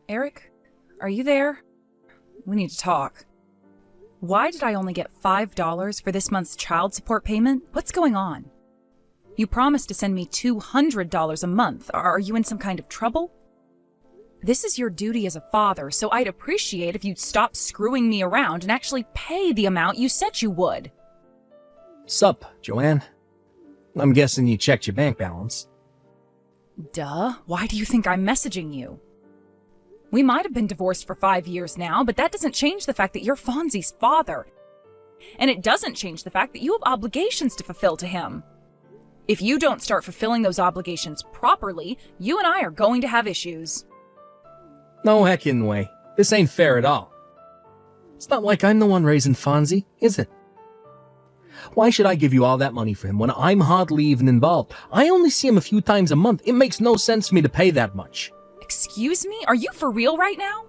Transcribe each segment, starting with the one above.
Eric? Are you there? We need to talk. Why did I only get $5 for this month's child support payment? What's going on? You promised to send me $200 a month. Are you in some kind of trouble? This is your duty as a father, so I'd appreciate if you'd stop screwing me around and actually pay the amount you said you would. Sup, Joanne? I'm guessing you checked your bank balance. Duh. Why do you think I'm messaging you? We might have been divorced for 5 years now, but that doesn't change the fact that you're Fonzie's father. And it doesn't change the fact that you have obligations to fulfill to him. If you don't start fulfilling those obligations properly, you and I are going to have issues. No heckin' way. This ain't fair at all. It's not like I'm the one raising Fonzie, is it? Why should I give you all that money for him when I'm hardly even involved? I only see him a few times a month. It makes no sense for me to pay that much. Excuse me? Are you for real right now?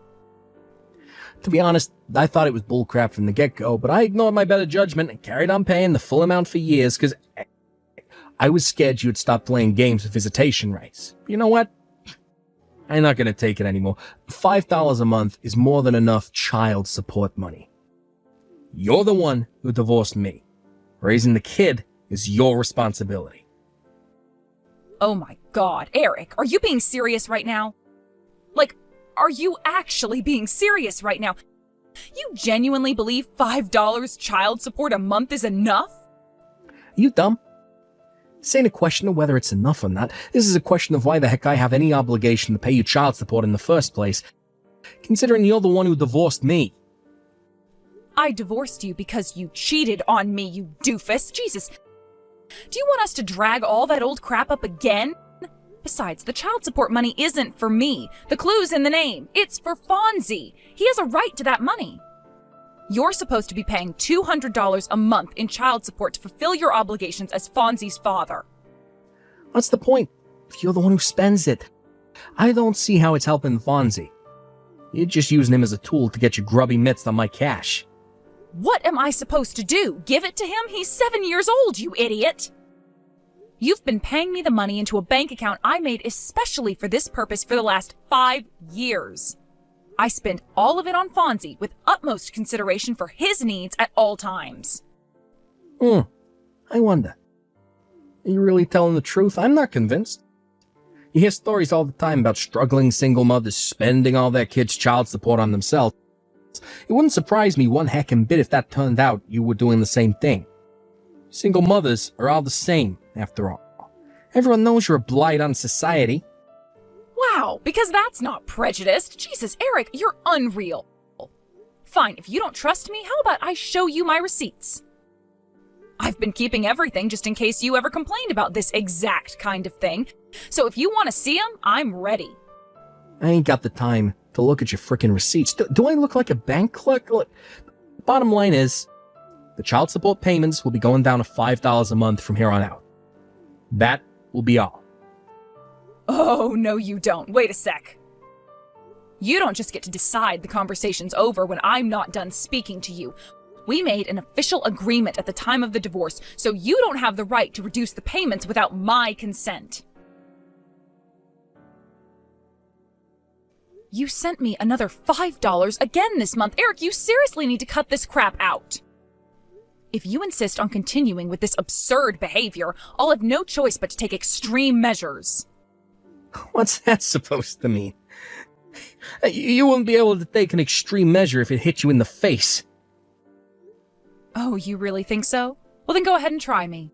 To be honest, I thought it was bullcrap from the get-go, but I ignored my better judgment and carried on paying the full amount for years because I was scared you'd stop playing games with visitation rights. You know what? I'm not going to take it anymore. $5 a month is more than enough child support money. You're the one who divorced me. Raising the kid is your responsibility. Oh my God, Eric, are you being serious right now? Like, are you actually being serious right now? You genuinely believe $5 child support a month is enough? You dumb? This ain't a question of whether it's enough or not. This is a question of why the heck I have any obligation to pay you child support in the first place, considering you're the one who divorced me. I divorced you because you cheated on me, you doofus. Jesus. Do you want us to drag all that old crap up again? Besides, the child support money isn't for me. The clue's in the name. It's for Fonzie. He has a right to that money. You're supposed to be paying $200 a month in child support to fulfill your obligations as Fonzie's father. What's the point if you're the one who spends it? I don't see how it's helping Fonzie. You're just using him as a tool to get your grubby mitts on my cash. What am I supposed to do? Give it to him? He's 7 years old, you idiot! You've been paying me the money into a bank account I made especially for this purpose for the last 5 years. I spend all of it on Fonzie with utmost consideration for his needs at all times. I wonder. Are you really telling the truth? I'm not convinced. You hear stories all the time about struggling single mothers spending all their kids' child support on themselves. It wouldn't surprise me one heckin' bit if that turned out you were doing the same thing. Single mothers are all the same, after all. Everyone knows you're a blight on society. Wow, because that's not prejudiced. Jesus, Eric, you're unreal. Fine, if you don't trust me, how about I show you my receipts? I've been keeping everything just in case you ever complained about this exact kind of thing. So if you want to see them, I'm ready. I ain't got the time to look at your frickin' receipts. Do I look like a bank clerk? Look, the bottom line is, the child support payments will be going down to $5 a month from here on out. That will be all. Oh, no you don't. Wait a sec. You don't just get to decide the conversation's over when I'm not done speaking to you. We made an official agreement at the time of the divorce, so you don't have the right to reduce the payments without my consent. You sent me another $5 again this month. Eric, you seriously need to cut this crap out. If you insist on continuing with this absurd behavior, I'll have no choice but to take extreme measures. What's that supposed to mean? You wouldn't be able to take an extreme measure if it hit you in the face. Oh, you really think so? Well, then go ahead and try me.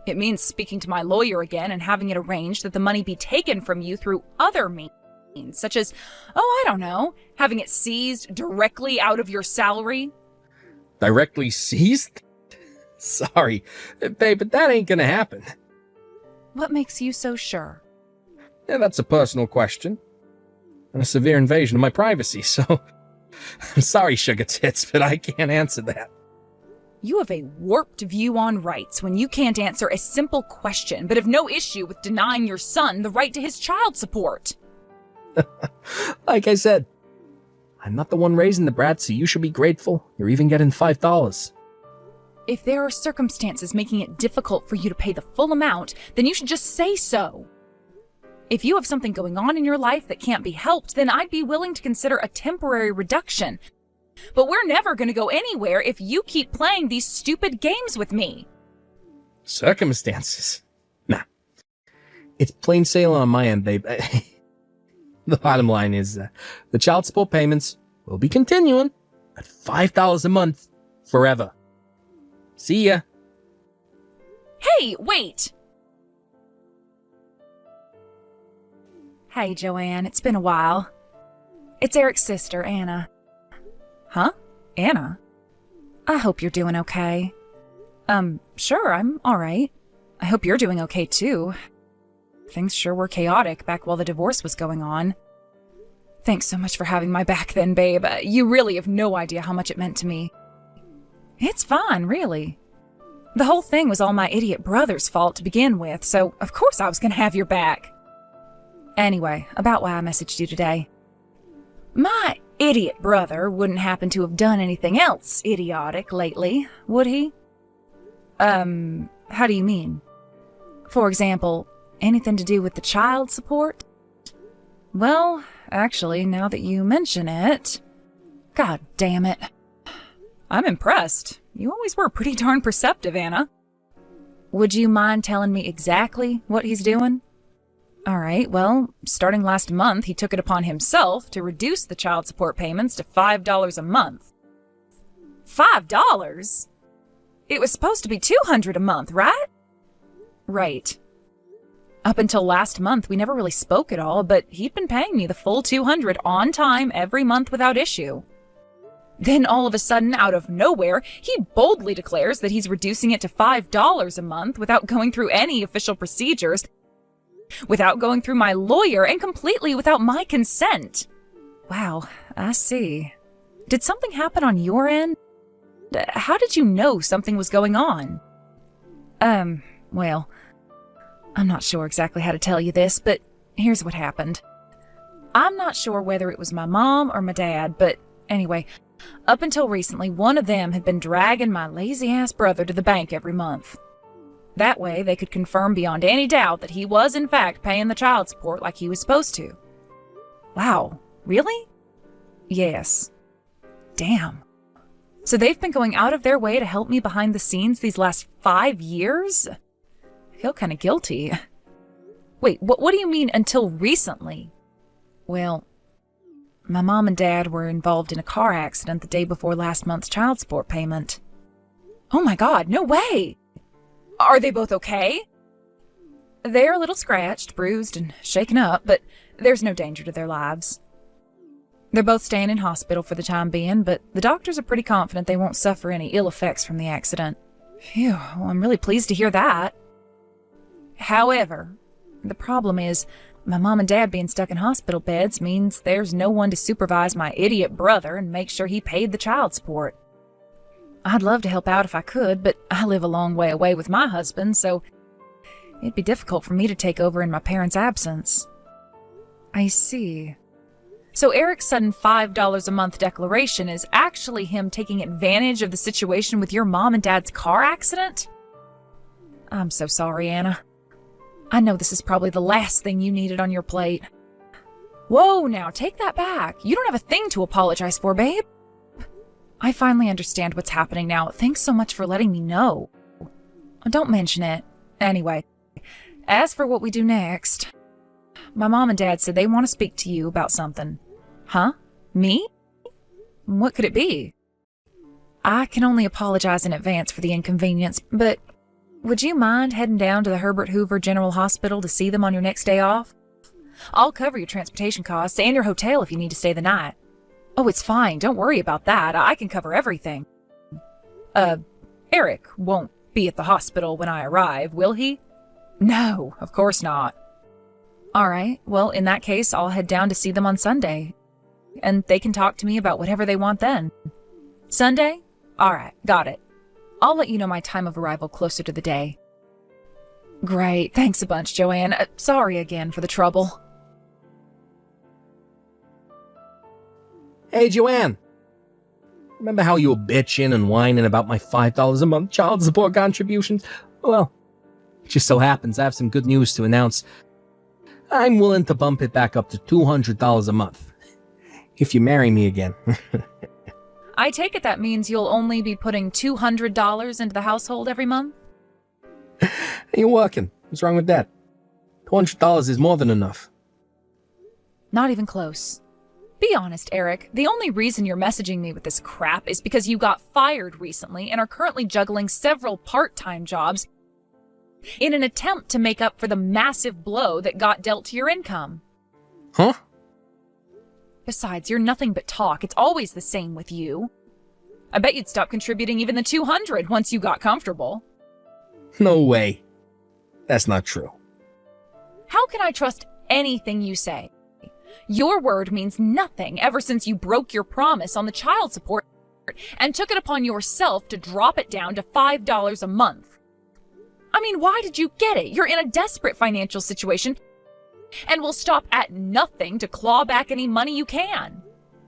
It means speaking to my lawyer again and having it arranged that the money be taken from you through other means, such as, I don't know, having it seized directly out of your salary. Directly seized? Sorry, babe, but that ain't gonna happen. What makes you so sure? Yeah, that's a personal question. And a severe invasion of my privacy, so... I'm sorry, sugar tits, but I can't answer that. You have a warped view on rights when you can't answer a simple question, but have no issue with denying your son the right to his child support. Like I said, I'm not the one raising the brat, so you should be grateful. You're even getting $5. If there are circumstances making it difficult for you to pay the full amount, then you should just say so. If you have something going on in your life that can't be helped, then I'd be willing to consider a temporary reduction. But we're never going to go anywhere if you keep playing these stupid games with me. Circumstances? Nah. It's plain sailing on my end, babe. The bottom line is the child support payments will be continuing at $5 a month forever. See ya. Hey, wait! Hey, Joanne, it's been a while. It's Eric's sister, Anna. Huh? Anna? I hope you're doing okay. Sure, I'm alright. I hope you're doing okay, too. Things sure were chaotic back while the divorce was going on. Thanks so much for having my back then, babe. You really have no idea how much it meant to me. It's fine, really. The whole thing was all my idiot brother's fault to begin with, so of course I was gonna have your back. Anyway, about why I messaged you today. My idiot brother wouldn't happen to have done anything else idiotic lately, would he? How do you mean? For example, anything to do with the child support? Well, actually, now that you mention it... God damn it. I'm impressed. You always were pretty darn perceptive, Anna. Would you mind telling me exactly what he's doing? Alright, well, starting last month, he took it upon himself to reduce the child support payments to $5 a month. $5? It was supposed to be $200 a month, right? Right. Up until last month, we never really spoke at all, but he'd been paying me the full $200 on time every month without issue. Then all of a sudden, out of nowhere, he boldly declares that he's reducing it to $5 a month without going through any official procedures, without going through my lawyer, and completely without my consent. Wow, I see. Did something happen on your end? How did you know something was going on? Well, I'm not sure exactly how to tell you this, but here's what happened. I'm not sure whether it was my mom or my dad, but anyway, up until recently, one of them had been dragging my lazy-ass brother to the bank every month. That way, they could confirm beyond any doubt that he was in fact paying the child support like he was supposed to. Wow, really? Yes. Damn. So they've been going out of their way to help me behind the scenes these last 5 years? I feel kind of guilty. Wait, what do you mean until recently? Well, my mom and dad were involved in a car accident the day before last month's child support payment. Oh my God, no way! Are they both okay? They're a little scratched, bruised, and shaken up, but there's no danger to their lives. They're both staying in hospital for the time being, but the doctors are pretty confident they won't suffer any ill effects from the accident. Phew, well, I'm really pleased to hear that. However, the problem is, my mom and dad being stuck in hospital beds means there's no one to supervise my idiot brother and make sure he paid the child support. I'd love to help out if I could, but I live a long way away with my husband, so it'd be difficult for me to take over in my parents' absence. I see. So Eric's sudden $5 a month declaration is actually him taking advantage of the situation with your mom and dad's car accident? I'm so sorry, Anna. I know this is probably the last thing you needed on your plate. Whoa, now, take that back. You don't have a thing to apologize for, babe. I finally understand what's happening now. Thanks so much for letting me know. Don't mention it. Anyway, as for what we do next, my mom and dad said they want to speak to you about something. Huh? Me? What could it be? I can only apologize in advance for the inconvenience, but would you mind heading down to the Herbert Hoover General Hospital to see them on your next day off? I'll cover your transportation costs and your hotel if you need to stay the night. Oh, it's fine. Don't worry about that. I can cover everything. Eric won't be at the hospital when I arrive, will he? No, of course not. All right. Well, in that case, I'll head down to see them on Sunday, and they can talk to me about whatever they want then. Sunday? All right. Got it. I'll let you know my time of arrival closer to the day. Great. Thanks a bunch, Joanne. Sorry again for the trouble. Hey, Joanne. Remember how you were bitching and whining about my $5 a month child support contributions? Well, it just so happens I have some good news to announce. I'm willing to bump it back up to $200 a month. If you marry me again. I take it that means you'll only be putting $200 into the household every month? You're working. What's wrong with that? $200 is more than enough. Not even close. Be honest, Eric. The only reason you're messaging me with this crap is because you got fired recently and are currently juggling several part-time jobs in an attempt to make up for the massive blow that got dealt to your income. Huh? Besides, you're nothing but talk. It's always the same with you. I bet you'd stop contributing even the $200 once you got comfortable. No way. That's not true. How can I trust anything you say? Your word means nothing ever since you broke your promise on the child support and took it upon yourself to drop it down to $5 a month. I mean, why did you get it? You're in a desperate financial situation and will stop at nothing to claw back any money you can.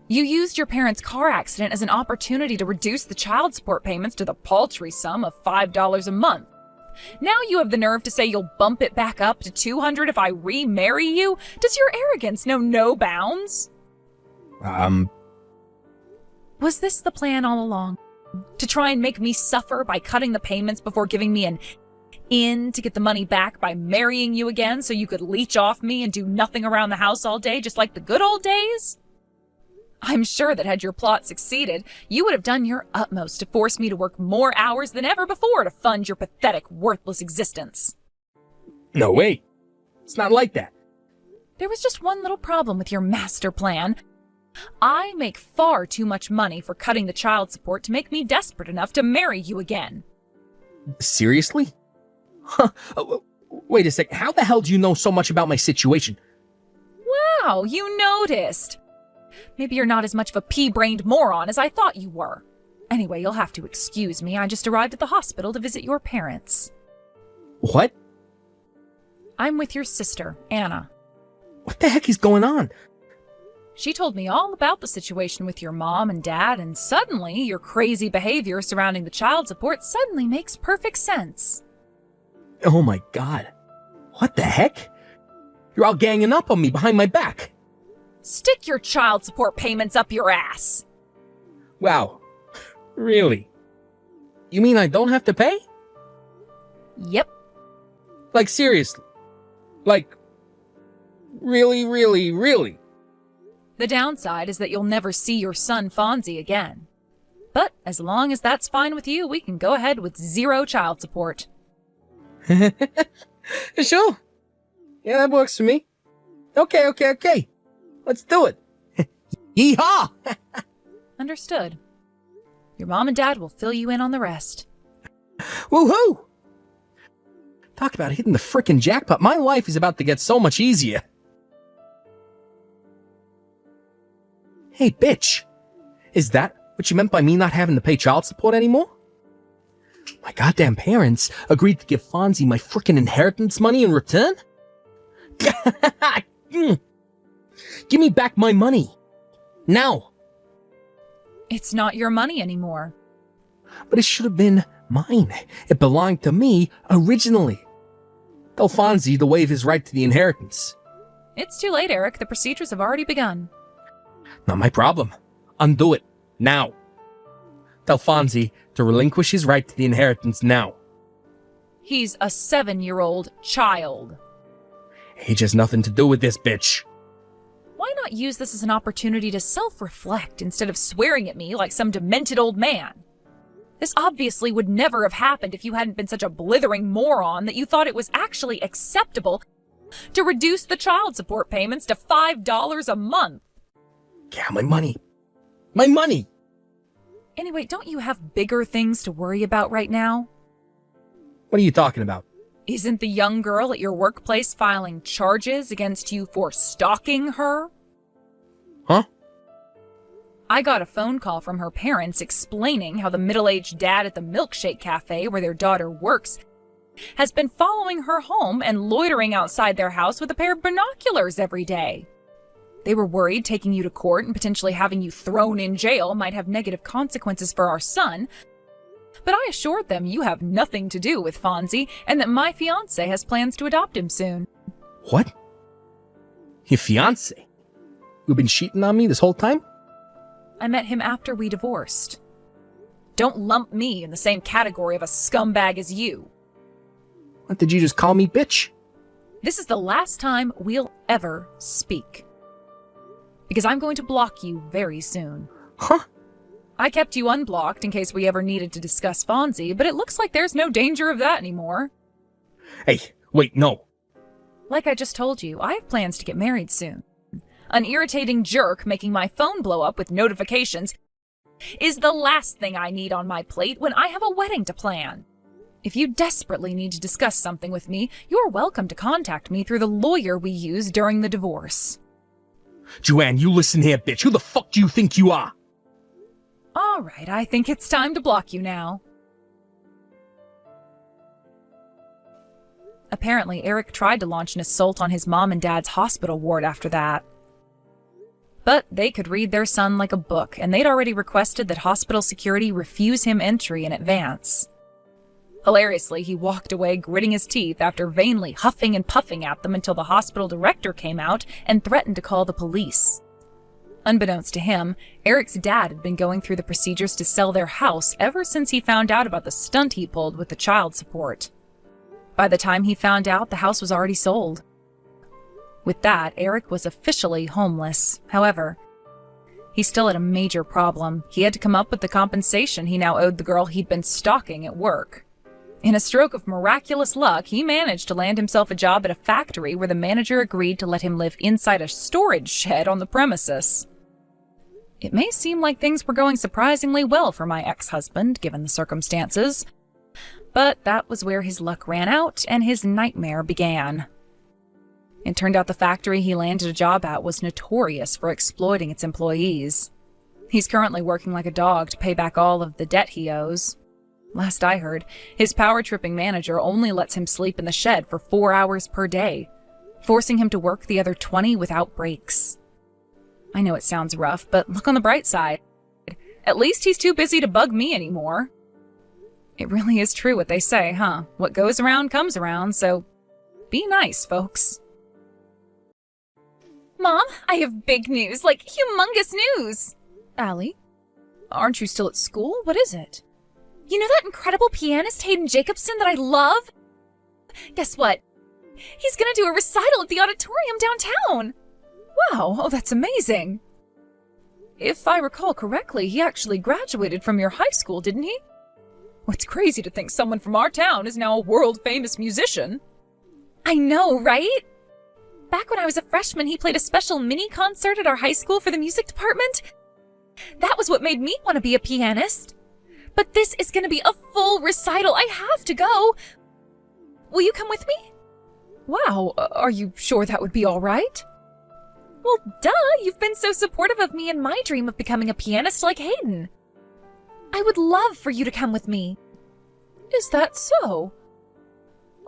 You used your parents' car accident as an opportunity to reduce the child support payments to the paltry sum of $5 a month. Now you have the nerve to say you'll bump it back up to $200 if I remarry you? Does your arrogance know no bounds? Was this the plan all along? To try and make me suffer by cutting the payments before giving me an in to get the money back by marrying you again so you could leech off me and do nothing around the house all day just like the good old days? I'm sure that had your plot succeeded, you would have done your utmost to force me to work more hours than ever before to fund your pathetic, worthless existence. No way. It's not like that. There was just one little problem with your master plan. I make far too much money for cutting the child support to make me desperate enough to marry you again. Seriously? Huh. Wait a sec. How the hell do you know so much about my situation? Wow, you noticed. Maybe you're not as much of a pea-brained moron as I thought you were. Anyway, you'll have to excuse me. I just arrived at the hospital to visit your parents. What? I'm with your sister, Anna. What the heck is going on? She told me all about the situation with your mom and dad, and suddenly your crazy behavior surrounding the child support suddenly makes perfect sense. Oh my god. What the heck? You're all ganging up on me behind my back. Stick your child support payments up your ass. Wow. Really? You mean I don't have to pay? Yep. Like seriously? Like, really? The downside is that you'll never see your son Fonzie again. But as long as that's fine with you, we can go ahead with 0 child support. Sure. Yeah, that works for me. Okay. Let's do it. Yeehaw! Understood. Your mom and dad will fill you in on the rest. Woohoo! Talk about hitting the frickin' jackpot. My life is about to get so much easier. Hey, bitch. Is that what you meant by me not having to pay child support anymore? My goddamn parents agreed to give Fonzie my frickin' inheritance money in return? Give me back my money. Now. It's not your money anymore. But it should have been mine. It belonged to me originally. Tell Fonzie to waive his right to the inheritance. It's too late, Eric. The procedures have already begun. Not my problem. Undo it. Now. Tell Fonzie to relinquish his right to the inheritance now. He's a 7-year-old child. Age has nothing to do with this, bitch. Why not use this as an opportunity to self-reflect instead of swearing at me like some demented old man? This obviously would never have happened if you hadn't been such a blithering moron that you thought it was actually acceptable to reduce the child support payments to $5 a month. Yeah, my money. My money! Anyway, don't you have bigger things to worry about right now? What are you talking about? Isn't the young girl at your workplace filing charges against you for stalking her? Huh? I got a phone call from her parents explaining how the middle-aged dad at the milkshake cafe where their daughter works has been following her home and loitering outside their house with a pair of binoculars every day. They were worried taking you to court and potentially having you thrown in jail might have negative consequences for our son, but I assured them you have nothing to do with Fonzie and that my fiancé has plans to adopt him soon. What? Your fiancé? You've been cheating on me this whole time? I met him after we divorced. Don't lump me in the same category of a scumbag as you. What, did you just call me bitch? This is the last time we'll ever speak. Because I'm going to block you very soon. Huh? I kept you unblocked in case we ever needed to discuss Fonzie, but it looks like there's no danger of that anymore. Hey, wait, no. Like I just told you, I have plans to get married soon. An irritating jerk making my phone blow up with notifications is the last thing I need on my plate when I have a wedding to plan. If you desperately need to discuss something with me, you're welcome to contact me through the lawyer we used during the divorce. Joanne, you listen here, bitch. Who the fuck do you think you are? All right, I think it's time to block you now. Apparently, Eric tried to launch an assault on his mom and dad's hospital ward after that. But they could read their son like a book, and they'd already requested that hospital security refuse him entry in advance. Hilariously, he walked away gritting his teeth after vainly huffing and puffing at them until the hospital director came out and threatened to call the police. Unbeknownst to him, Eric's dad had been going through the procedures to sell their house ever since he found out about the stunt he pulled with the child support. By the time he found out, the house was already sold. With that, Eric was officially homeless. However, he still had a major problem. He had to come up with the compensation he now owed the girl he'd been stalking at work. In a stroke of miraculous luck, he managed to land himself a job at a factory where the manager agreed to let him live inside a storage shed on the premises. It may seem like things were going surprisingly well for my ex-husband, given the circumstances, but that was where his luck ran out and his nightmare began. It turned out the factory he landed a job at was notorious for exploiting its employees. He's currently working like a dog to pay back all of the debt he owes. Last I heard, his power-tripping manager only lets him sleep in the shed for 4 hours per day, forcing him to work the other 20 without breaks. I know it sounds rough, but look on the bright side. At least he's too busy to bug me anymore. It really is true what they say, huh? What goes around comes around, so be nice, folks. Mom, I have big news, like humongous news. Allie, aren't you still at school? What is it? You know that incredible pianist Hayden Jacobson that I love? Guess what? He's gonna do a recital at the auditorium downtown. Wow, oh, that's amazing. If I recall correctly, he actually graduated from your high school, didn't he? It's crazy to think someone from our town is now a world-famous musician. I know, right? Back when I was a freshman, he played a special mini-concert at our high school for the music department. That was what made me want to be a pianist. But this is going to be a full recital. I have to go. Will you come with me? Wow, are you sure that would be all right? Well, duh, you've been so supportive of me and my dream of becoming a pianist like Hayden. I would love for you to come with me. Is that so?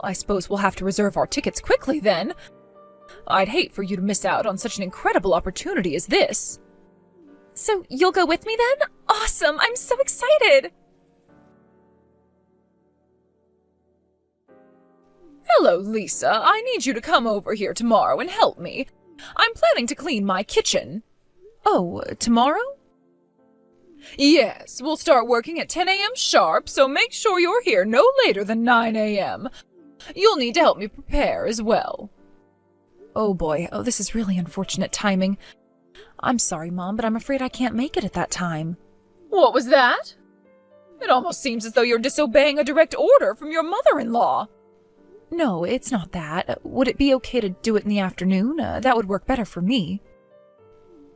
I suppose we'll have to reserve our tickets quickly then. I'd hate for you to miss out on such an incredible opportunity as this. So you'll go with me then? Awesome! I'm so excited! Hello, Lisa. I need you to come over here tomorrow and help me. I'm planning to clean my kitchen. Oh, tomorrow? Yes, we'll start working at 10 a.m. sharp, so make sure you're here no later than 9 a.m. You'll need to help me prepare as well. Oh boy, oh, this is really unfortunate timing. I'm sorry, Mom, but I'm afraid I can't make it at that time. What was that? It almost seems as though you're disobeying a direct order from your mother-in-law. No, it's not that. Would it be okay to do it in the afternoon? That would work better for me.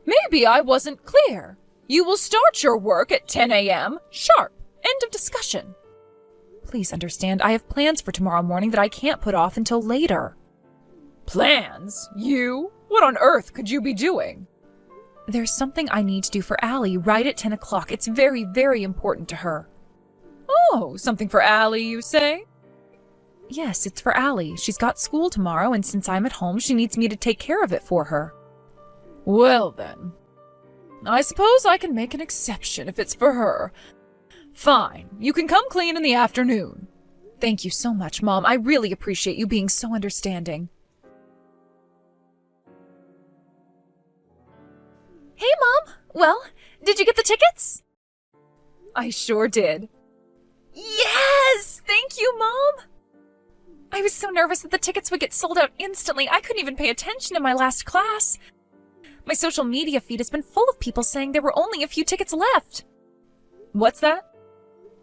Maybe I wasn't clear. You will start your work at 10 a.m. sharp. End of discussion. Please understand, I have plans for tomorrow morning that I can't put off until later. Plans? You? What on earth could you be doing? There's something I need to do for Allie right at 10 o'clock. It's very, very important to her. Oh, something for Allie, you say? Yes, it's for Allie. She's got school tomorrow, and since I'm at home, she needs me to take care of it for her. Well then, I suppose I can make an exception if it's for her. Fine, you can come clean in the afternoon. Thank you so much, Mom. I really appreciate you being so understanding. Mom. Well, did you get the tickets? I sure did. Yes! Thank you, Mom! I was so nervous that the tickets would get sold out instantly, I couldn't even pay attention in my last class. My social media feed has been full of people saying there were only a few tickets left. What's that?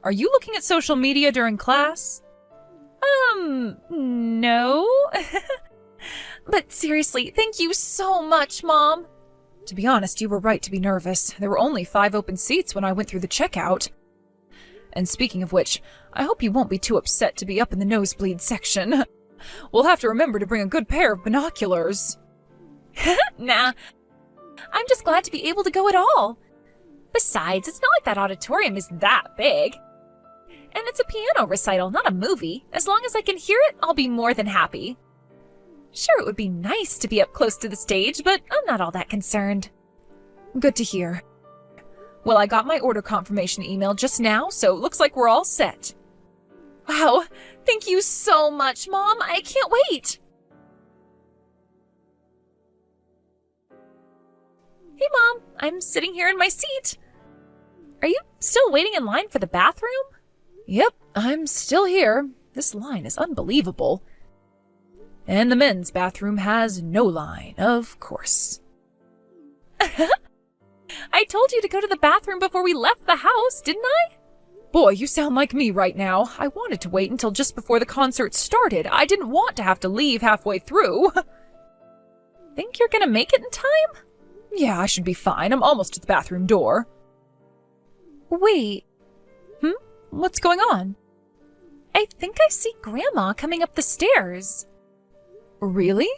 Are you looking at social media during class? No. But seriously, thank you so much, Mom. To be honest, you were right to be nervous. There were only 5 open seats when I went through the checkout. And speaking of which, I hope you won't be too upset to be up in the nosebleed section. We'll have to remember to bring a good pair of binoculars. Nah, I'm just glad to be able to go at all. Besides, it's not like that auditorium is that big. And it's a piano recital, not a movie. As long as I can hear it, I'll be more than happy. Sure, it would be nice to be up close to the stage, but I'm not all that concerned. Good to hear. Well, I got my order confirmation email just now, so it looks like we're all set. Wow, thank you so much, Mom. I can't wait. Hey, Mom, I'm sitting here in my seat. Are you still waiting in line for the bathroom? Yep, I'm still here. This line is unbelievable. And the men's bathroom has no line, of course. I told you to go to the bathroom before we left the house, didn't I? Boy, you sound like me right now. I wanted to wait until just before the concert started. I didn't want to have to leave halfway through. Think you're gonna make it in time? Yeah, I should be fine. I'm almost at the bathroom door. Wait. What's going on? I think I see Grandma coming up the stairs. Really?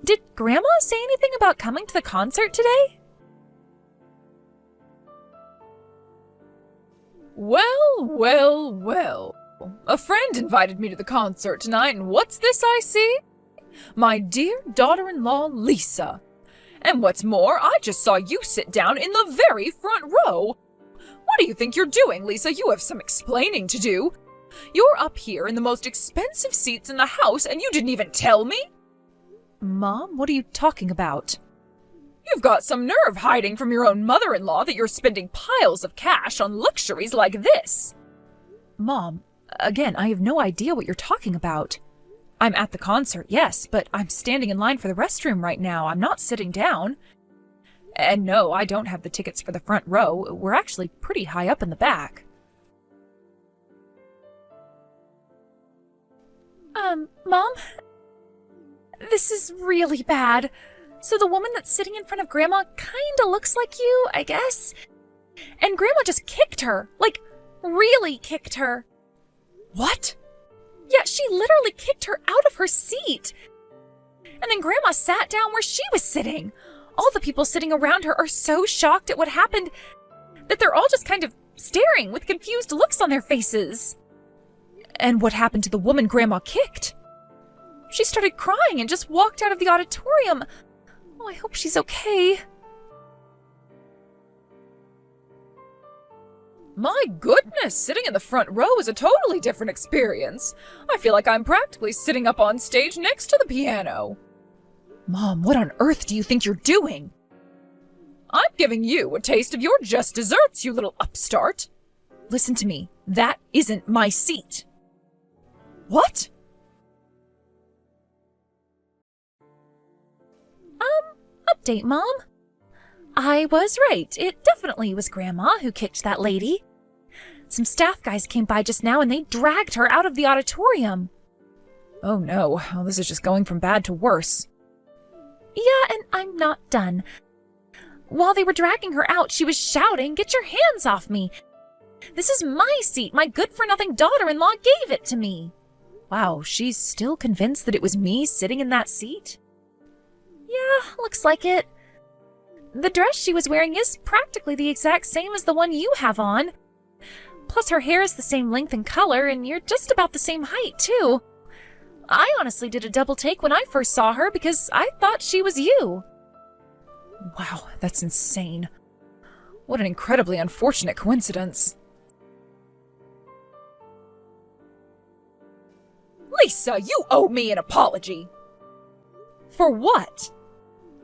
Did Grandma say anything about coming to the concert today? Well. A friend invited me to the concert tonight, and what's this I see? My dear daughter-in-law, Lisa. And what's more, I just saw you sit down in the very front row. What do you think you're doing, Lisa? You have some explaining to do. You're up here in the most expensive seats in the house, and you didn't even tell me? Mom, what are you talking about? You've got some nerve hiding from your own mother-in-law that you're spending piles of cash on luxuries like this. Mom, again, I have no idea what you're talking about. I'm at the concert, yes, but I'm standing in line for the restroom right now. I'm not sitting down. And no, I don't have the tickets for the front row. We're actually pretty high up in the back. Mom? This is really bad. So the woman that's sitting in front of Grandma kinda looks like you, I guess? And Grandma just kicked her. Like, really kicked her. What? Yeah, she literally kicked her out of her seat. And then Grandma sat down where she was sitting. All the people sitting around her are so shocked at what happened that they're all just kind of staring with confused looks on their faces. And what happened to the woman Grandma kicked? She started crying and just walked out of the auditorium. Oh, I hope she's okay. My goodness, sitting in the front row is a totally different experience. I feel like I'm practically sitting up on stage next to the piano. Mom, what on earth do you think you're doing? I'm giving you a taste of your just desserts, you little upstart. Listen to me. That isn't my seat. What? Update, Mom. I was right. It definitely was Grandma who kicked that lady. Some staff guys came by just now and they dragged her out of the auditorium. Oh no, well, this is just going from bad to worse. Yeah, and I'm not done. While they were dragging her out, she was shouting, "Get your hands off me! This is my seat! My good-for-nothing daughter-in-law gave it to me!" Wow, she's still convinced that it was me sitting in that seat? Yeah, looks like it. The dress she was wearing is practically the exact same as the one you have on. Plus her hair is the same length and color, and you're just about the same height, too. I honestly did a double take when I first saw her because I thought she was you. Wow, that's insane. What an incredibly unfortunate coincidence. Lisa, you owe me an apology. For what?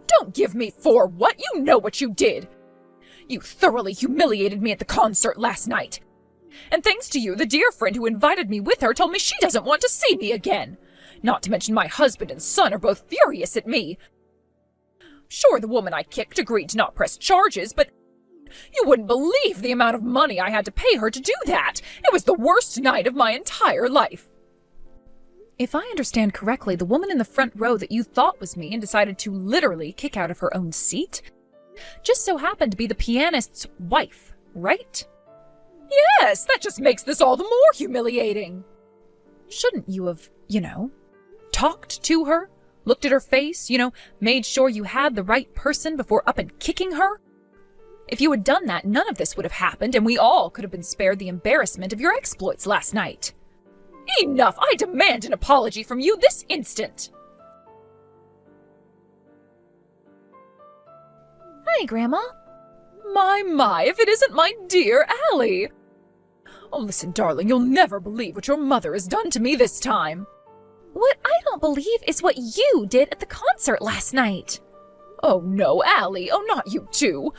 Don't give me for what? You know what you did. You thoroughly humiliated me at the concert last night. And thanks to you, the dear friend who invited me with her told me she doesn't want to see me again. Not to mention my husband and son are both furious at me. Sure, the woman I kicked agreed to not press charges, but you wouldn't believe the amount of money I had to pay her to do that. It was the worst night of my entire life. If I understand correctly, the woman in the front row that you thought was me and decided to literally kick out of her own seat just so happened to be the pianist's wife, right? Yes, that just makes this all the more humiliating. Shouldn't you have, talked to her? Looked at her face, made sure you had the right person before up and kicking her? If you had done that, none of this would have happened, and we all could have been spared the embarrassment of your exploits last night. Enough! I demand an apology from you this instant! Hi, Grandma. My, if it isn't my dear Allie! Oh, listen, darling, you'll never believe what your mother has done to me this time. What I don't believe is what you did at the concert last night. Oh, no, Allie. Oh, not you too.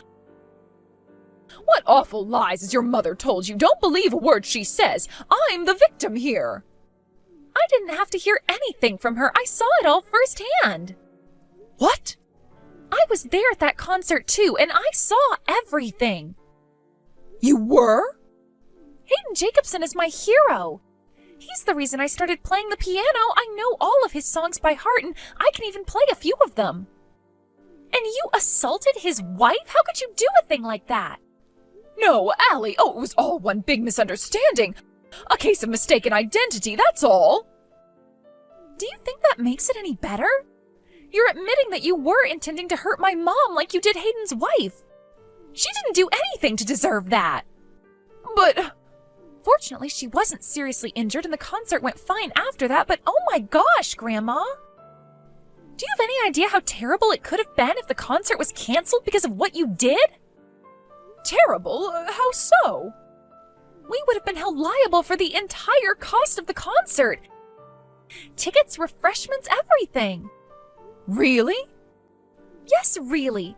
What awful lies has your mother told you? Don't believe a word she says. I'm the victim here. I didn't have to hear anything from her. I saw it all firsthand. What? I was there at that concert too, and I saw everything. You were? Hayden Jacobson is my hero. He's the reason I started playing the piano. I know all of his songs by heart, and I can even play a few of them. And you assaulted his wife? How could you do a thing like that? No, Allie. Oh, it was all one big misunderstanding. A case of mistaken identity, that's all. Do you think that makes it any better? You're admitting that you were intending to hurt my mom like you did Hayden's wife. She didn't do anything to deserve that. But fortunately, she wasn't seriously injured and the concert went fine after that, but oh my gosh, Grandma. Do you have any idea how terrible it could have been if the concert was canceled because of what you did? Terrible? How so? We would have been held liable for the entire cost of the concert. Tickets, refreshments, everything. Really? Yes, really.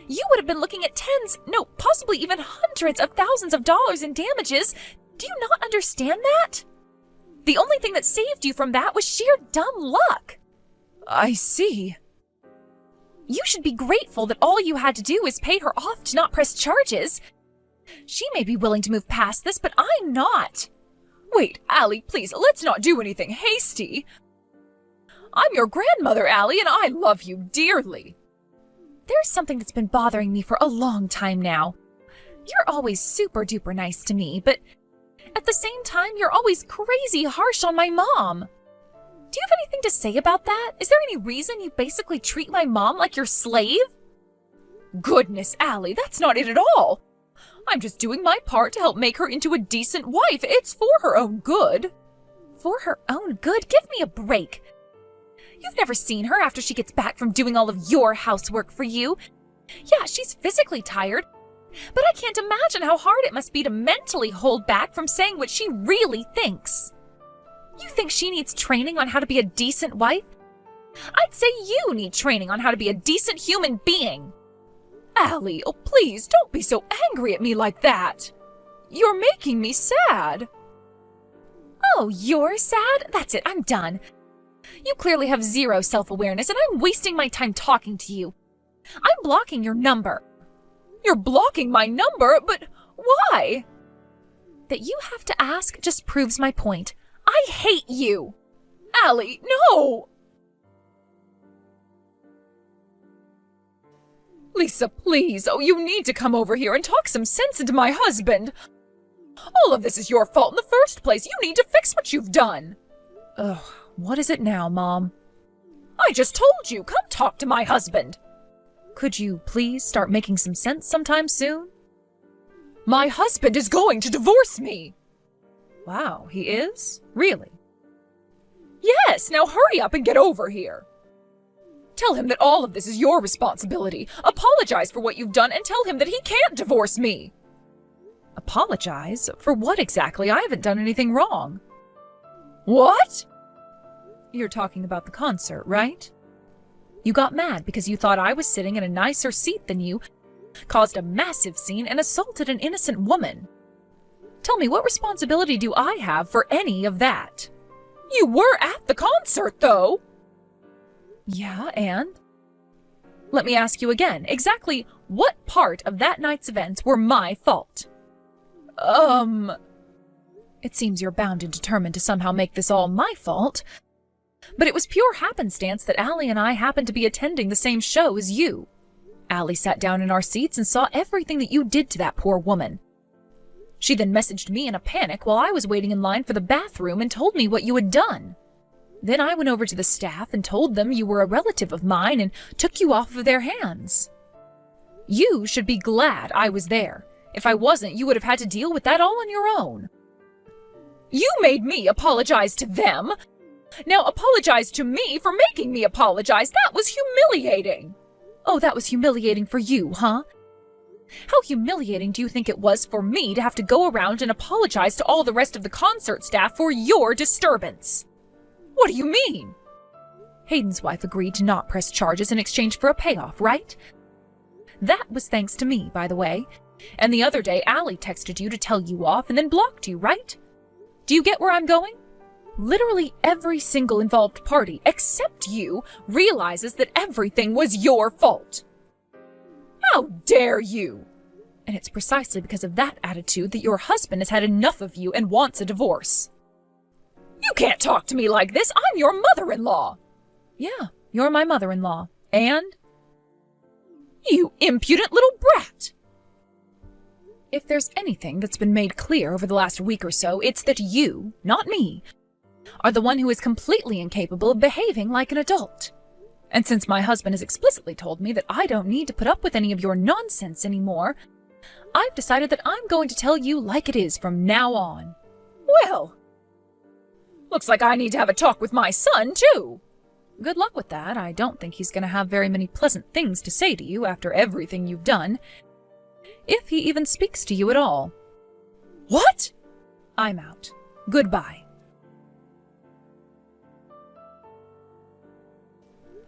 You would have been looking at tens, no, possibly even hundreds of thousands of dollars in damages. Do you not understand that? The only thing that saved you from that was sheer dumb luck. I see. You should be grateful that all you had to do is pay her off to not press charges. She may be willing to move past this, but I'm not. Wait, Allie, please, let's not do anything hasty. I'm your grandmother, Allie, and I love you dearly. There's something that's been bothering me for a long time now. You're always super duper nice to me, but at the same time, you're always crazy harsh on my mom. Do you have anything to say about that? Is there any reason you basically treat my mom like your slave? Goodness, Allie, that's not it at all. I'm just doing my part to help make her into a decent wife. It's for her own good. For her own good? Give me a break. You've never seen her after she gets back from doing all of your housework for you. Yeah, she's physically tired, but I can't imagine how hard it must be to mentally hold back from saying what she really thinks. You think she needs training on how to be a decent wife? I'd say you need training on how to be a decent human being. Allie, oh please, don't be so angry at me like that. You're making me sad. Oh, you're sad? That's it, I'm done. You clearly have zero self-awareness, and I'm wasting my time talking to you. I'm blocking your number. You're blocking my number? But why? That you have to ask just proves my point. I hate you. Allie, no! Lisa, please. Oh, you need to come over here and talk some sense into my husband. All of this is your fault in the first place. You need to fix what you've done. Ugh, what is it now, Mom? I just told you. Come talk to my husband. Could you please start making some sense sometime soon? My husband is going to divorce me. Wow, he is? Really? Yes, now hurry up and get over here. Tell him that all of this is your responsibility. Apologize for what you've done and tell him that he can't divorce me. Apologize? For what exactly? I haven't done anything wrong. What? You're talking about the concert, right? You got mad because you thought I was sitting in a nicer seat than you, caused a massive scene, and assaulted an innocent woman. Tell me, what responsibility do I have for any of that? You were at the concert, though. Yeah, and? Let me ask you again, exactly what part of that night's events were my fault? It seems you're bound and determined to somehow make this all my fault. But it was pure happenstance that Allie and I happened to be attending the same show as you. Allie sat down in our seats and saw everything that you did to that poor woman. She then messaged me in a panic while I was waiting in line for the bathroom and told me what you had done. Then I went over to the staff and told them you were a relative of mine and took you off of their hands. You should be glad I was there. If I wasn't, you would have had to deal with that all on your own. You made me apologize to them. Now apologize to me for making me apologize. That was humiliating. Oh, that was humiliating for you, huh? How humiliating do you think it was for me to have to go around and apologize to all the rest of the concert staff for your disturbance? What do you mean? Hayden's wife agreed to not press charges in exchange for a payoff, right? That was thanks to me, by the way. And the other day, Allie texted you to tell you off and then blocked you, right? Do you get where I'm going? Literally every single involved party, except you, realizes that everything was your fault. How dare you? And it's precisely because of that attitude that your husband has had enough of you and wants a divorce. You can't talk to me like this. I'm your mother-in-law. Yeah, you're my mother-in-law. And? You impudent little brat. If there's anything that's been made clear over the last week or so, it's that you, not me, are the one who is completely incapable of behaving like an adult. And since my husband has explicitly told me that I don't need to put up with any of your nonsense anymore, I've decided that I'm going to tell you like it is from now on. Well, looks like I need to have a talk with my son, too. Good luck with that. I don't think he's going to have very many pleasant things to say to you after everything you've done, if he even speaks to you at all. What? I'm out. Goodbye.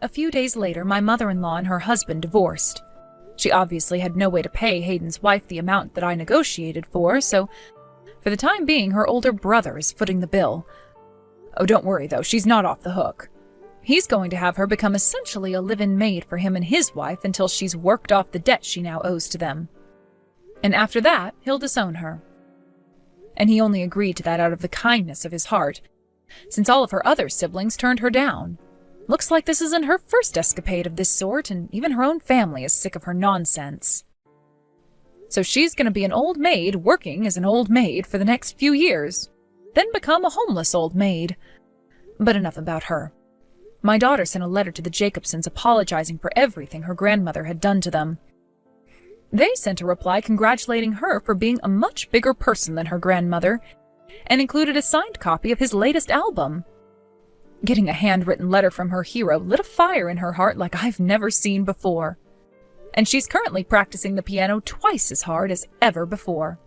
A few days later, my mother-in-law and her husband divorced. She obviously had no way to pay Hayden's wife the amount that I negotiated for, so for the time being, her older brother is footing the bill. Oh, don't worry, though, she's not off the hook. He's going to have her become essentially a live-in maid for him and his wife until she's worked off the debt she now owes to them. And after that, he'll disown her. And he only agreed to that out of the kindness of his heart, since all of her other siblings turned her down. Looks like this isn't her first escapade of this sort, and even her own family is sick of her nonsense. So she's going to be an old maid working as an old maid for the next few years, then become a homeless old maid. But enough about her. My daughter sent a letter to the Jacobsons apologizing for everything her grandmother had done to them. They sent a reply congratulating her for being a much bigger person than her grandmother, and included a signed copy of his latest album. Getting a handwritten letter from her hero lit a fire in her heart like I've never seen before. And she's currently practicing the piano twice as hard as ever before.